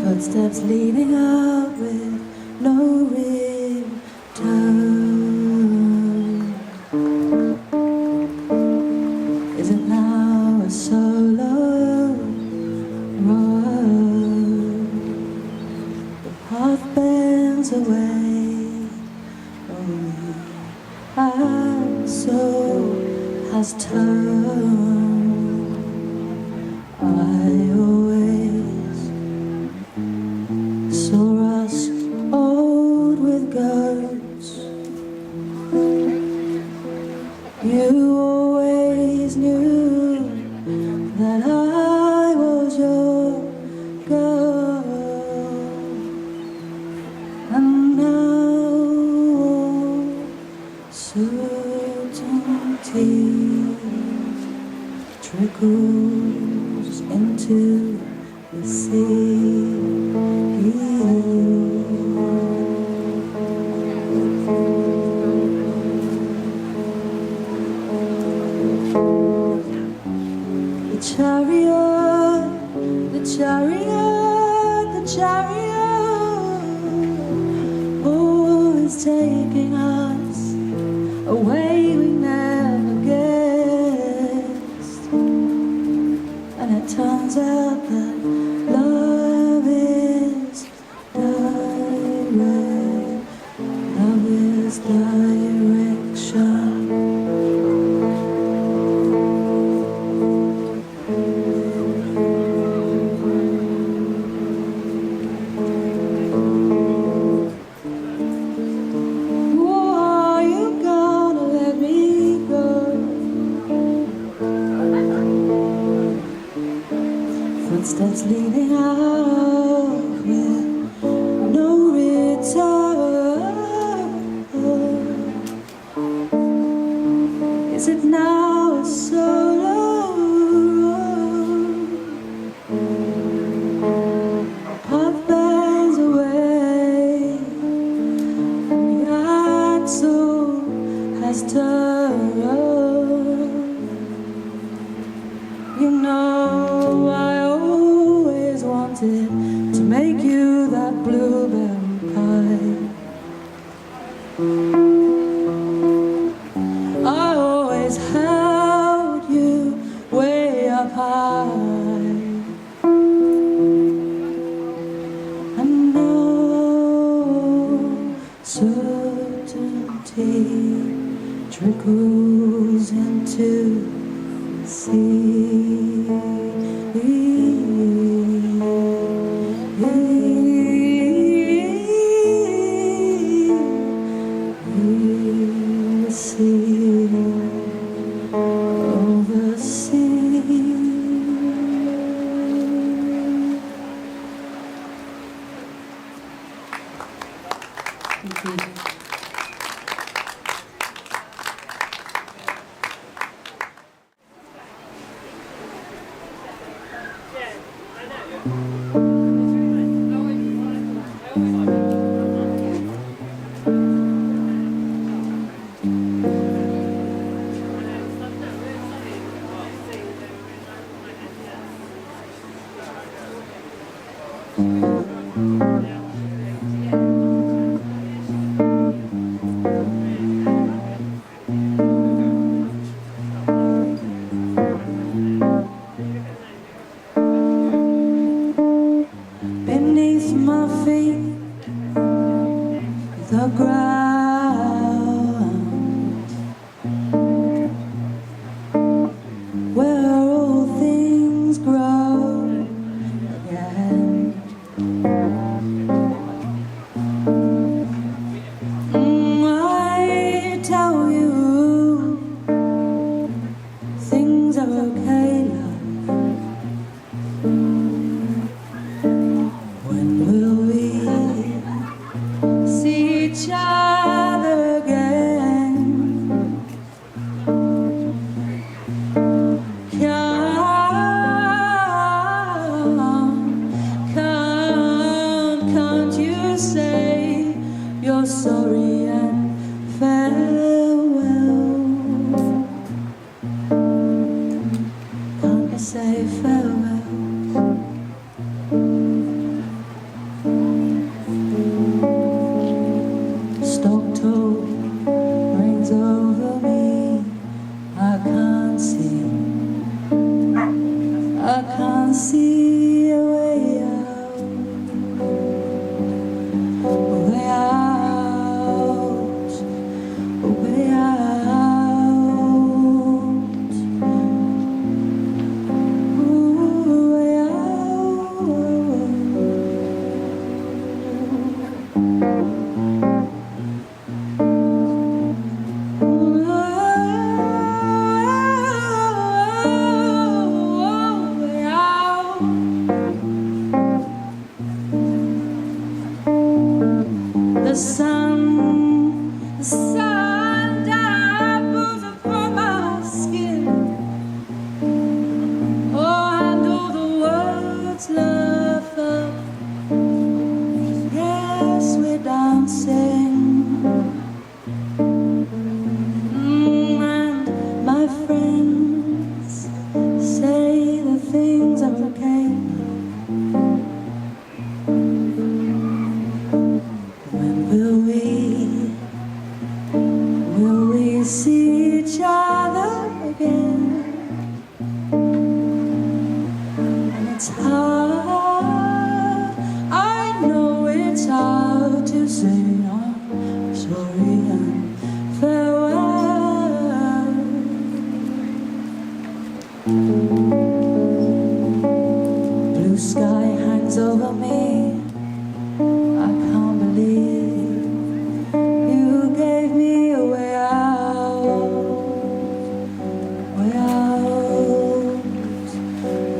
Footsteps leading out with no return. Is it now a solo road? The path bends away. Only our soul has turned. I always saw us old with goats. You always knew that I was your girl. And now certainty trickles into the sea. The chariot, the chariot, the chariot, oh, is taking us away we never guessed. And it turns out that love is direct, love is direction. Footsteps leading out with no return. Is it now a solo road? Path bends away, and the axle has turned. You know I to make you that blueberry pie. I always held you way up high. And now certainty trickles into the sea. Thank you. Beneath my feet, the ground, where all things grow again. I tell you, things are okay, love. When will we see each other? sorry and farewell. Can't you say farewell? Stocktoe reigns over me. I can't see a way out, a way out, a way out, ooh, a way The sun dimples upon my skin. Oh, and all the words laugh up. Yes, we're dancing. And my friends say that things are okay. Will we see each other again? And it's hard, I know it's hard to say I'm sorry and farewell. Blue sky hangs over me. I can't believe you gave me a way out, way out,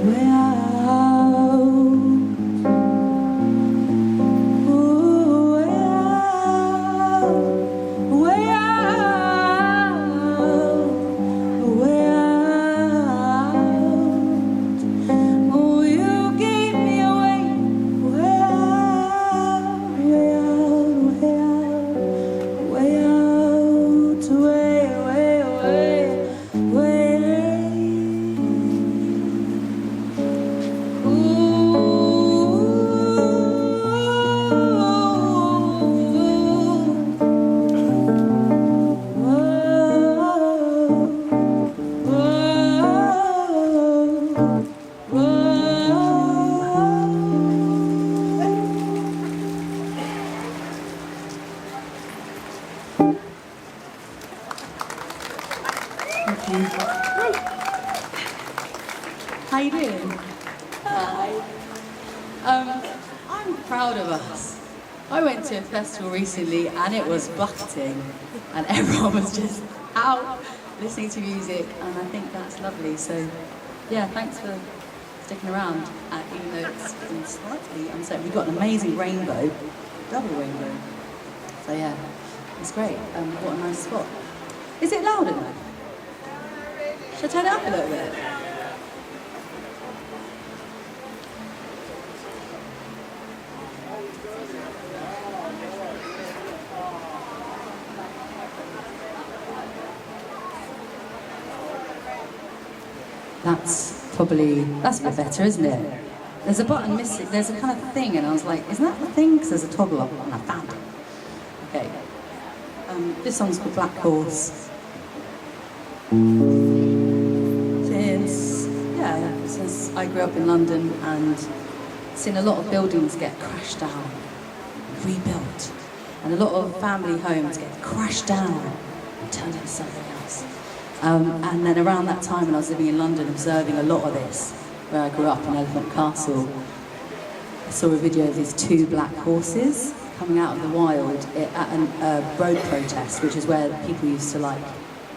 way out, ooh, way out, way out, way out. Oh, you gave me a way, way out, way out, way out. Way out, way, way, way, way. Ooh, How you doing? Hi. I'm proud of us. I went to a festival recently and it was bucketing and everyone was just out listening to music and I think that's lovely. So yeah, thanks for sticking around even though it's been slightly uncertain. We've got an amazing rainbow, double rainbow. So yeah, it's great. What a nice spot. Is it loud enough? Should I turn it up a little bit? That's a bit better, isn't it? There's a button missing, there's a kind of thing, and I was like, isn't that the thing? Because there's a toggle up, and I found it. Okay. This song's called Black Horse. Since I grew up in London and seen a lot of buildings get crashed down, rebuilt, and a lot of family homes get crashed down and turned into something else. And then around that time when I was living in London, observing a lot of this, where I grew up in Elephant Castle, I saw a video of these two black horses coming out of the wild at a road protest, which is where people used to like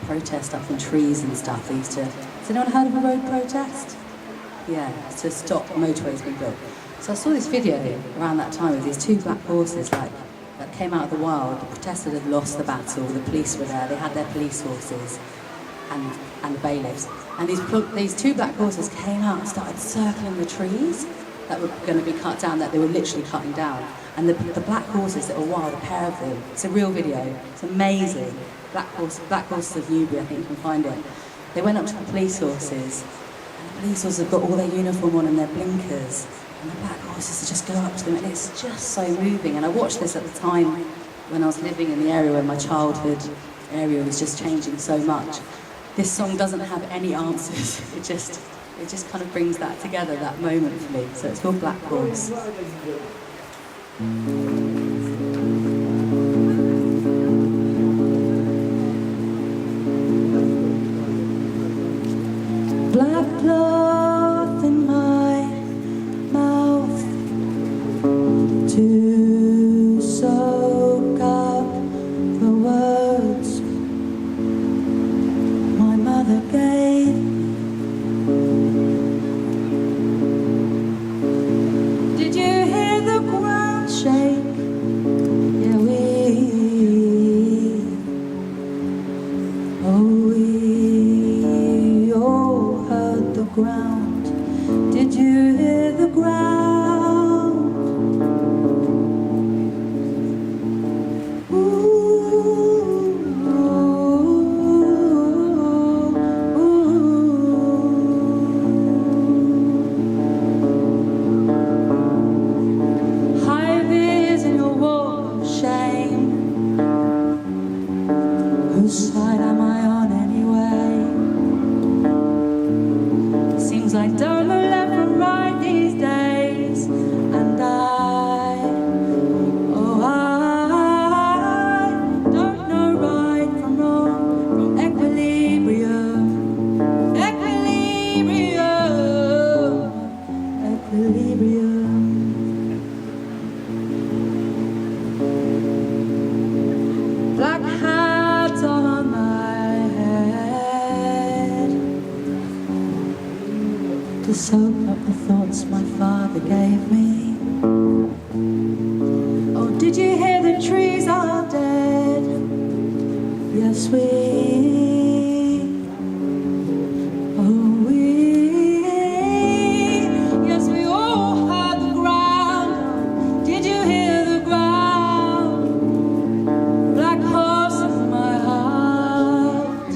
protest up in trees and stuff. They used to, has anyone heard of a road protest? Yeah, to stop motorways being built. So I saw this video around that time of these two black horses that came out of the wild. The protesters had lost the battle, the police were there, they had their police horses and the bailiffs. And these two black horses came out and started circling the trees that were going to be cut down, that they were literally cutting down. And the black horses that were wild, a pair of them. It's a real video. It's amazing. Black horses of Newbury, I think you can find it. They went up to the police horses, and the police horses have got all their uniform on and their blinkers, and the black horses just go up to them, and it's just so moving. And I watched this at the time when I was living in the area where my childhood area was just changing so much. This song doesn't have any answers. It just kind of brings that together, that moment for me. So it's called Black Horse. Black cloth in my mouth to soak up the words my mother gave. Did you hear the ground shake? Yeah, we all heard the ground. Did you hear the ground? High vis in your wall of shame. Whose side am I on anyway? Seems I don't know left from right these days. And I don't know right from wrong, from equilibrium. Black hats on my head to soak up the thoughts my father gave me. Oh, did you hear the trees are dead? Yes, yes, we all heard the ground. Did you hear the ground? Black horse in my heart.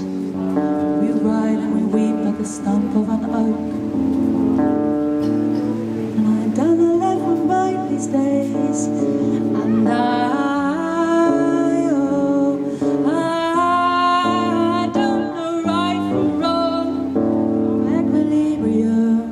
We ride and we weep at the stump of an oak. And I don't know left from right these days. And I don't know right from wrong, from equilibrium.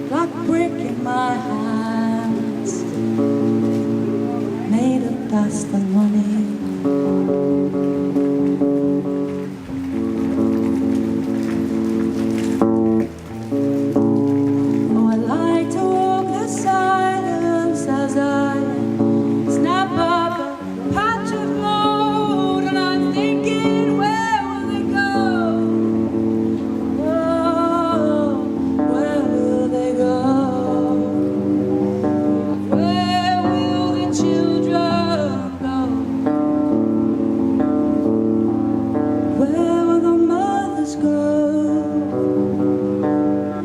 Black brick in my hands, made of dust and money. Oh, I like to walk the silence as I snap up a patch of mold, and I'm thinking, where will they go? Oh, where will they go? Where will the children go? Where will the mothers go?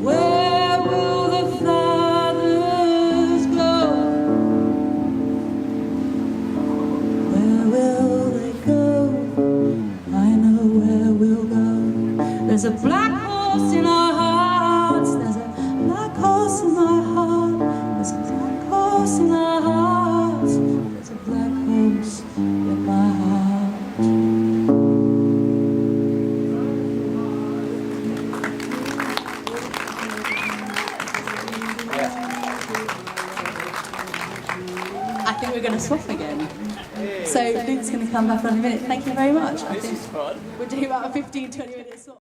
Where will the fathers go? Where will they go? I know where we'll go. There's a black horse in our hearts. There's a black horse in my heart. There's a black horse in our hearts. There's a black horse in my heart. I think we're going to swap again. So Luke's going to come back on in a minute. Thank you very much. I think we'll do about a 15-20 minutes.